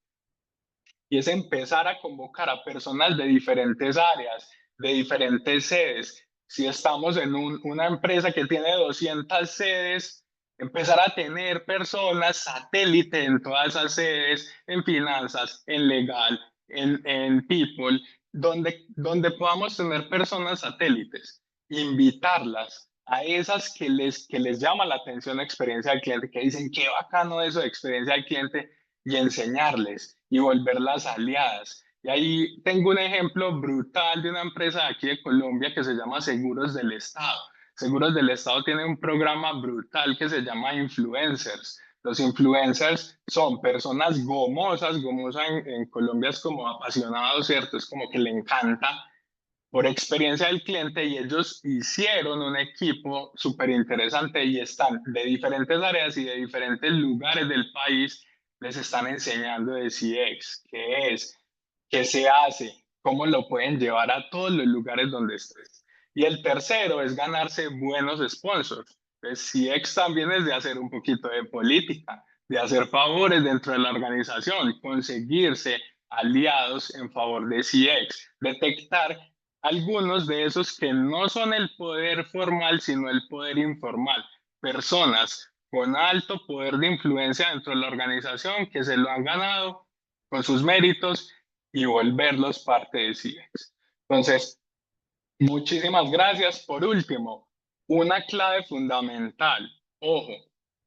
Y es empezar a convocar a personas de diferentes áreas, de diferentes sedes. Si estamos en una empresa que tiene 200 sedes, empezar a tener personas satélite en todas esas sedes, en finanzas, en legal, en people, donde podamos tener personas satélites, invitarlas a esas que les llama la atención la experiencia del cliente, que dicen, qué bacano eso de experiencia del cliente, y enseñarles y volverlas aliadas. Y ahí tengo un ejemplo brutal de una empresa de aquí de Colombia que se llama Seguros del Estado. Seguros del Estado tiene un programa brutal que se llama Influencers. Los influencers son personas gomosas, gomosa en Colombia es como apasionado, ¿cierto? Es como que le encanta por experiencia del cliente y ellos hicieron un equipo súper interesante y están de diferentes áreas y de diferentes lugares del país, les están enseñando de CX, qué es, qué se hace, cómo lo pueden llevar a todos los lugares donde estés. Y el tercero es ganarse buenos sponsors. Pues CX también es de hacer un poquito de política, de hacer favores dentro de la organización, conseguirse aliados en favor de CX, detectar algunos de esos que no son el poder formal, sino el poder informal, personas con alto poder de influencia dentro de la organización que se lo han ganado con sus méritos y volverlos parte de CX. Entonces, muchísimas gracias. Por último, una clave fundamental, ojo,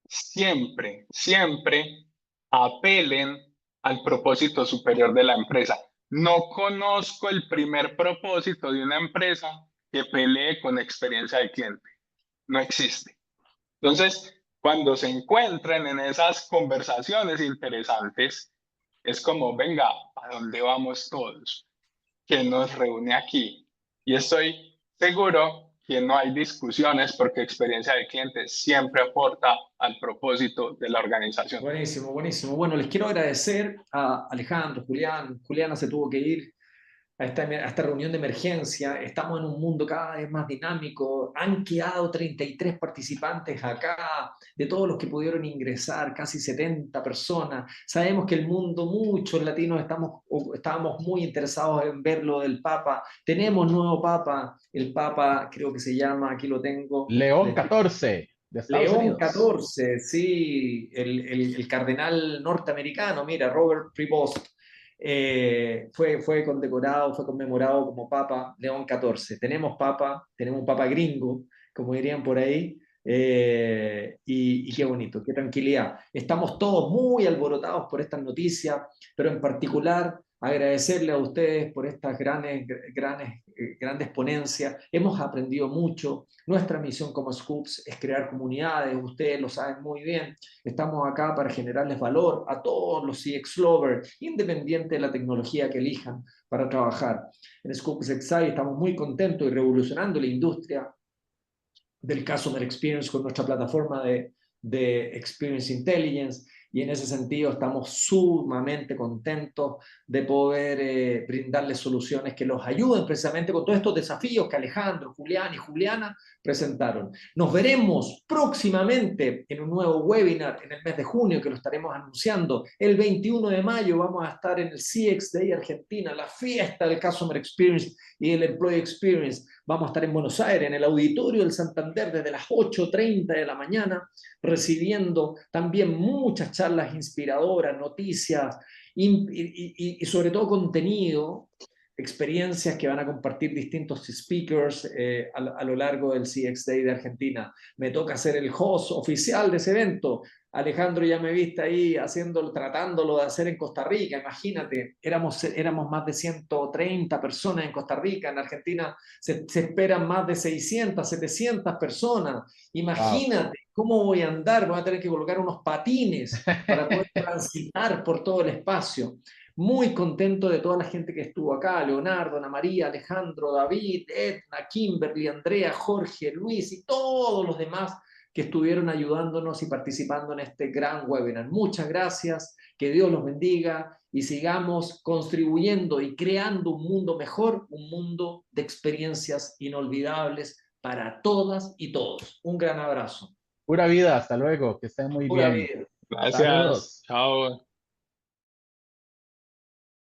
siempre, siempre apelen al propósito superior de la empresa. No conozco el primer propósito de una empresa que pelee con experiencia de cliente. No existe. Entonces, cuando se encuentren en esas conversaciones interesantes, es como, venga, ¿a dónde vamos todos? ¿Qué nos reúne aquí? Y estoy seguro que no hay discusiones porque experiencia de cliente siempre aporta al propósito de la organización. Buenísimo, buenísimo. Bueno, les quiero agradecer a Alejandro, Julián. Juliana se tuvo que ir a esta reunión de emergencia. Estamos en un mundo cada vez más dinámico. Han quedado 33 participantes acá, de todos los que pudieron ingresar, casi 70 personas. Sabemos que el mundo, muchos latinos estábamos muy interesados en ver lo del Papa. Tenemos nuevo Papa, el Papa creo que se llama, aquí lo tengo. León XIV de Estados León Unidos. XIV, sí, el cardenal norteamericano, mira, Robert Prevost, fue condecorado, fue conmemorado como Papa León XIV. Tenemos un Papa gringo, como dirían por ahí, y qué bonito, qué tranquilidad. Estamos todos muy alborotados por estas noticias, pero en particular agradecerle a ustedes por estas grandes ponencias. Hemos aprendido mucho. Nuestra misión como Scoops es crear comunidades, ustedes lo saben muy bien. Estamos acá para generarles valor a todos los CX lovers, independiente de la tecnología que elijan para trabajar. En Scoops XI estamos muy contentos y revolucionando la industria del Customer Experience con nuestra plataforma de Experience Intelligence, y en ese sentido estamos sumamente contentos de poder brindarles soluciones que los ayuden precisamente con todos estos desafíos que Alejandro, Julián y Juliana presentaron. Nos veremos próximamente en un nuevo webinar en el mes de junio, que lo estaremos anunciando. El 21 de mayo vamos a estar en el CX Day Argentina, la fiesta del Customer Experience y del Employee Experience. Vamos a estar en Buenos Aires, en el Auditorio del Santander, desde las 8:30 de la mañana, recibiendo también muchas charlas inspiradoras, noticias y sobre todo contenido, experiencias que van a compartir distintos speakers a lo largo del CX Day de Argentina. Me toca ser el host oficial de ese evento. Alejandro ya me viste ahí tratándolo de hacer en Costa Rica. Imagínate, éramos más de 130 personas en Costa Rica. En Argentina se esperan más de 600, 700 personas. Imagínate, ¿cómo voy a andar? Voy a tener que colocar unos patines para poder transitar por todo el espacio. Muy contento de toda la gente que estuvo acá: Leonardo, Ana María, Alejandro, David, Edna, Kimberly, Andrea, Jorge, Luis y todos los demás que estuvieron ayudándonos y participando en este gran webinar. Muchas gracias, que Dios los bendiga y sigamos contribuyendo y creando un mundo mejor, un mundo de experiencias inolvidables para todas y todos. Un gran abrazo. Pura vida, hasta luego, que estén muy Pura bien. vida. Gracias. Saludos. Chao.